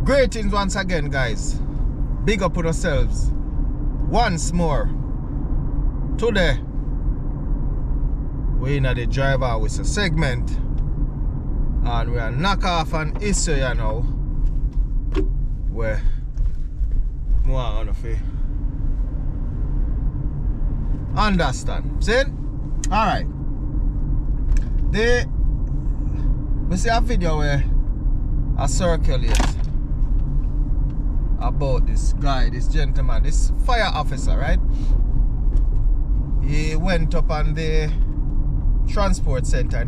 Greetings once again, guys. Big up on yourselves. Once more. Today, we're in the driver with a segment. And we are knock off an issue here now. Where more on the understand. See? Alright. We see a video where I circulate about this guy, this gentleman, this fire officer, right? He went up on the transport center in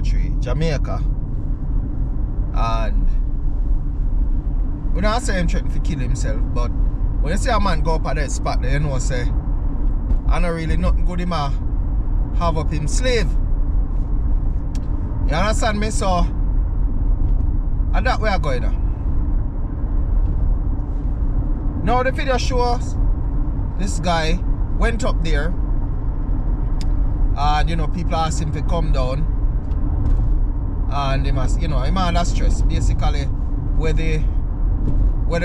Tree, Jamaica, and we don't say him threatening to kill himself, but when you see a man go up at that spot, you know, say, I don't really nothing good him have up him sleeve. You understand me? So, and that way I going now. Now the video shows this guy went up there and people asked him to come down, and they must, him under stress. Basically where they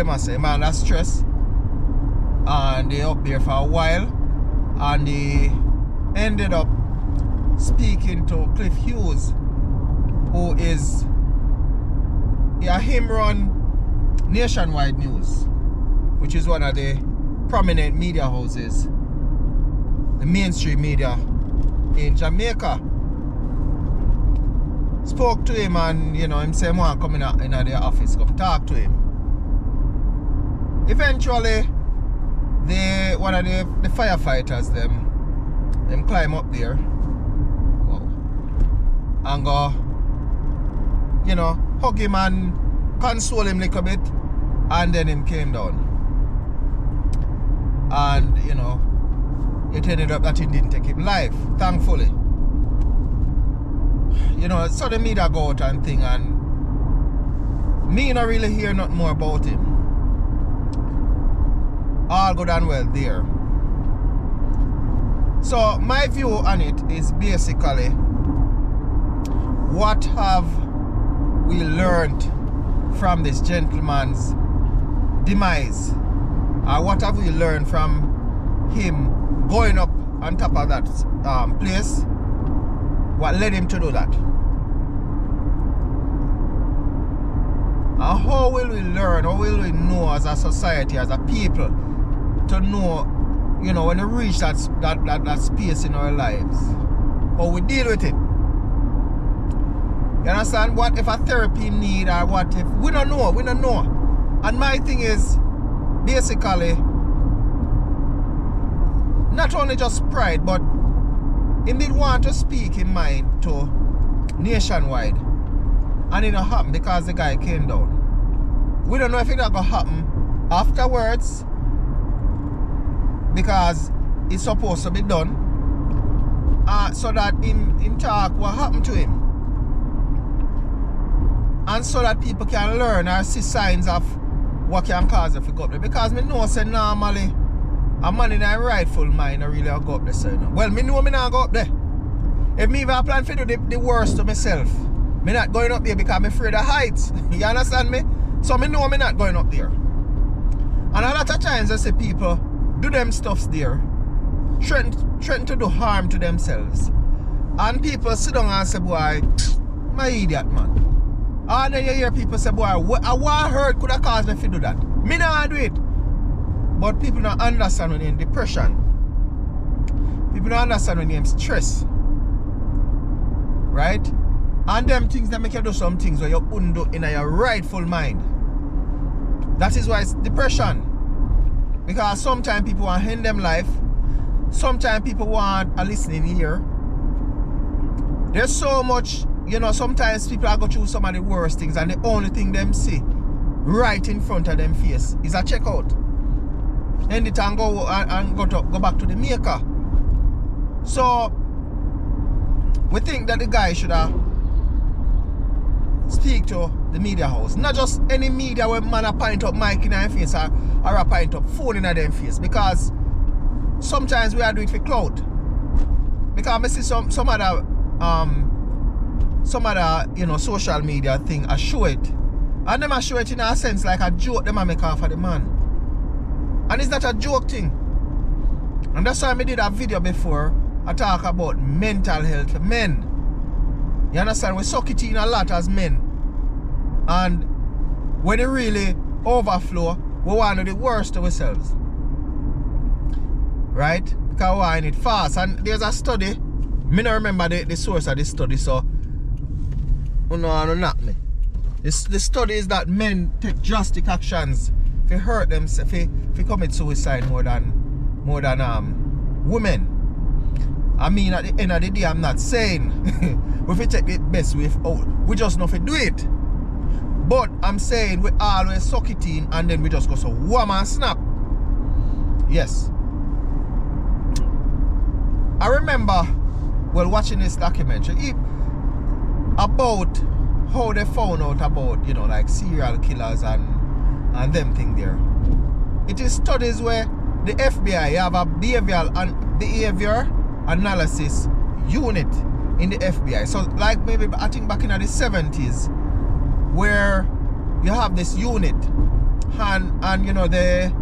must say him under stress, and they up there for a while, and they ended up speaking to Cliff Hughes, who is him run Nationwide News, which is one of the prominent media houses, the mainstream media in Jamaica. Spoke to him, and him say want coming out in their office, come talk to him. Eventually, one of the firefighters them climb up there, and go, hug him and console him a little bit, and then him came down. And it ended up that he didn't take him life, thankfully. So the media go out and thing, and me not really hear nothing more about him. All good and well there. So my view on it is basically, what have we learned from this gentleman's demise? What have we learned from him going up on top of that place? What led him to do that? And how will we learn, how will we know as a society, as a people, to know, when we reach that space in our lives, how we deal with it? You understand? What if a therapy need, or what if we don't know? And my thing is, basically, not only just pride, but he did want to speak his mind to Nationwide, and it didn't happen because the guy came down. We don't know if it's going to happen afterwards, because it's supposed to be done, so that him talk what happened to him, and so that people can learn or see signs of what can cause it to go up there. Because me know say normally a man in a rightful mind really go up there. So, well, me know me not go up there. If me even plan to do the worst to myself, me not going up there because I'm afraid of heights. You understand me? So me know me not going up there. And a lot of times I see people do them stuffs there, threaten to do harm to themselves. And people sit down and say, boy, my idiot, man. And then you hear people say, boy, what hurt could have caused me to do that? Me not do it. But people don't understand when you're in depression. People don't understand when you're in stress. Right? And them things that make you do some things where you couldn't do in your rightful mind. That is why it's depression. Because sometimes people want to end them life. Sometimes people want a listening ear. There's so much. Sometimes people are going through some of the worst things, and the only thing them see right in front of them face is a checkout. End it and go back to the maker. So we think that the guy should have speak to the media house. Not just any media where man a point up mic in their face, or a point up phone in their face, because sometimes we are doing it for clout. Because I see some other social media thing, I show it, And them a show it in a sense like a joke them a make off of the man. And it's not a joke thing. And that's why I did a video before. I talk about mental health for men. You understand? We suck it in a lot as men. And when it really overflow, we want to do the worst to ourselves. Right? Because we want it fast. And there's a study. Me don't remember the source of this study, so not me. The study is that men take drastic actions to hurt themselves, to commit suicide more than women. I mean, at the end of the day, I'm not saying we take the best way out. We just know if we do it. But I'm saying we always suck it in and then we just go so wham and snap. Yes. I remember while watching this documentary about how they found out about, you know, like serial killers and them thing there. It is studies where the FBI have a behavior analysis unit in the FBI. So like maybe I think back in the 70s where you have this unit and you know they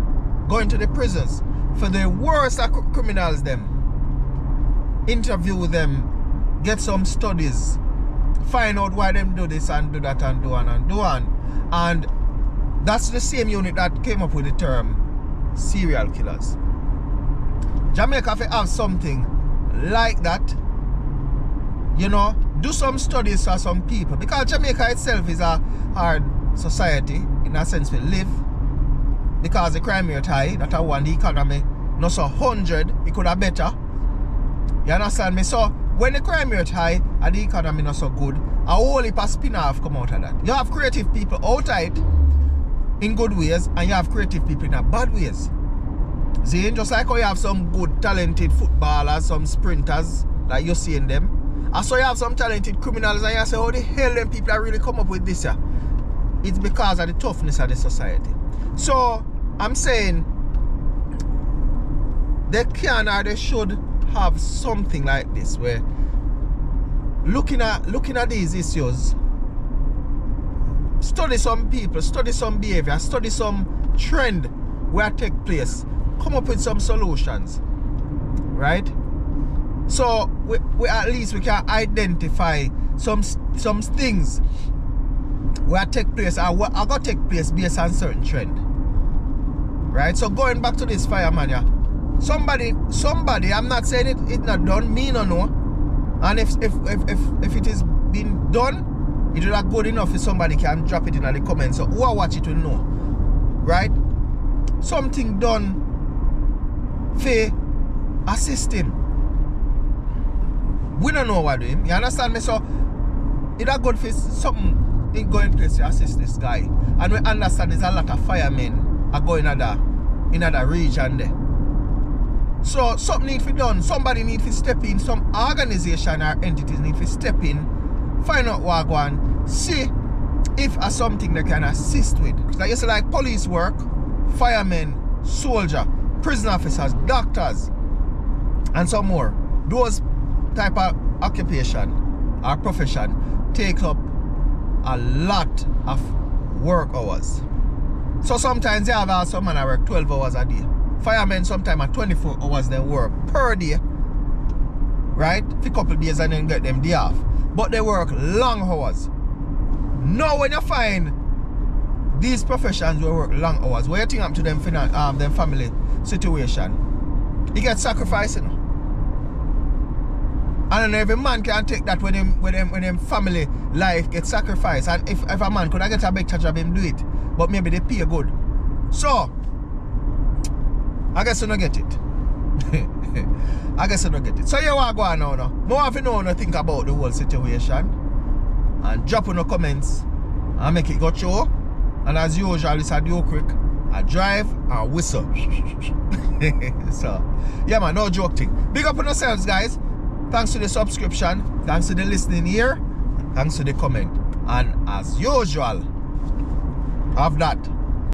go into the prisons for the worst criminals them, interview them, get some studies, find out why them do this and do that and do on. And that's the same unit that came up with the term serial killers. Jamaica have to have something like that, you know, do some studies for some people, because Jamaica itself is a hard society in a sense we live, because the crime rate high, that one, the economy not so 100, it could have better. You understand me? So when the crime rate high and the economy not so good, a whole heap of spin-off come out of that. You have creative people outside in good ways and you have creative people in a bad ways. See, just like how you have some good talented footballers, some sprinters, like you're seeing them. And so you have some talented criminals and you say, how the hell them people are really come up with this here? It's because of the toughness of the society. So I'm saying they can or they should have something like this where looking at these issues, study some people, study some behavior, study some trend where it take place, come up with some solutions, right? So we at least we can identify some things where it take place or what are going to take place based on certain trend, right? So going back to this fireman, yeah, somebody, I'm not saying it not done, me no know. And if it is being done, it is not good enough if somebody can drop it in the comments. So who are watch it will know. Right? Something done for assist him. We don't know what to do him. You understand me? So it is good for something in going place to assist this guy. And we understand there's a lot of firemen are going in other region there. So something need to be done. Somebody need to step in. Some organization or entities need to step in, find out what go on, see if there's something they can assist with. Like you say, like police work, firemen, soldier, prison officers, doctors, and some more. Those type of occupation or profession take up a lot of work hours. So sometimes they have some man work 12 hours a day. Firemen sometimes at 24 hours they work per day, right? For a couple of days and then get them day off. But they work long hours. Now when you find these professions will work long hours, what you think happen to them family situation? You get sacrificed, you know? And then every man can take that when them family life get sacrificed. And if a man could I get a better job him do it, but maybe they pay good. So I guess you don't get it. I guess you don't get it. So you want to go on now. More of you know think about the whole situation. And drop in the comments and make it go through. And as usual, it's a dual quick. I drive and whistle. So, yeah man, no joke thing. Big up on yourselves, guys. Thanks to the subscription. Thanks to the listening here. Thanks to the comment. And as usual, have that.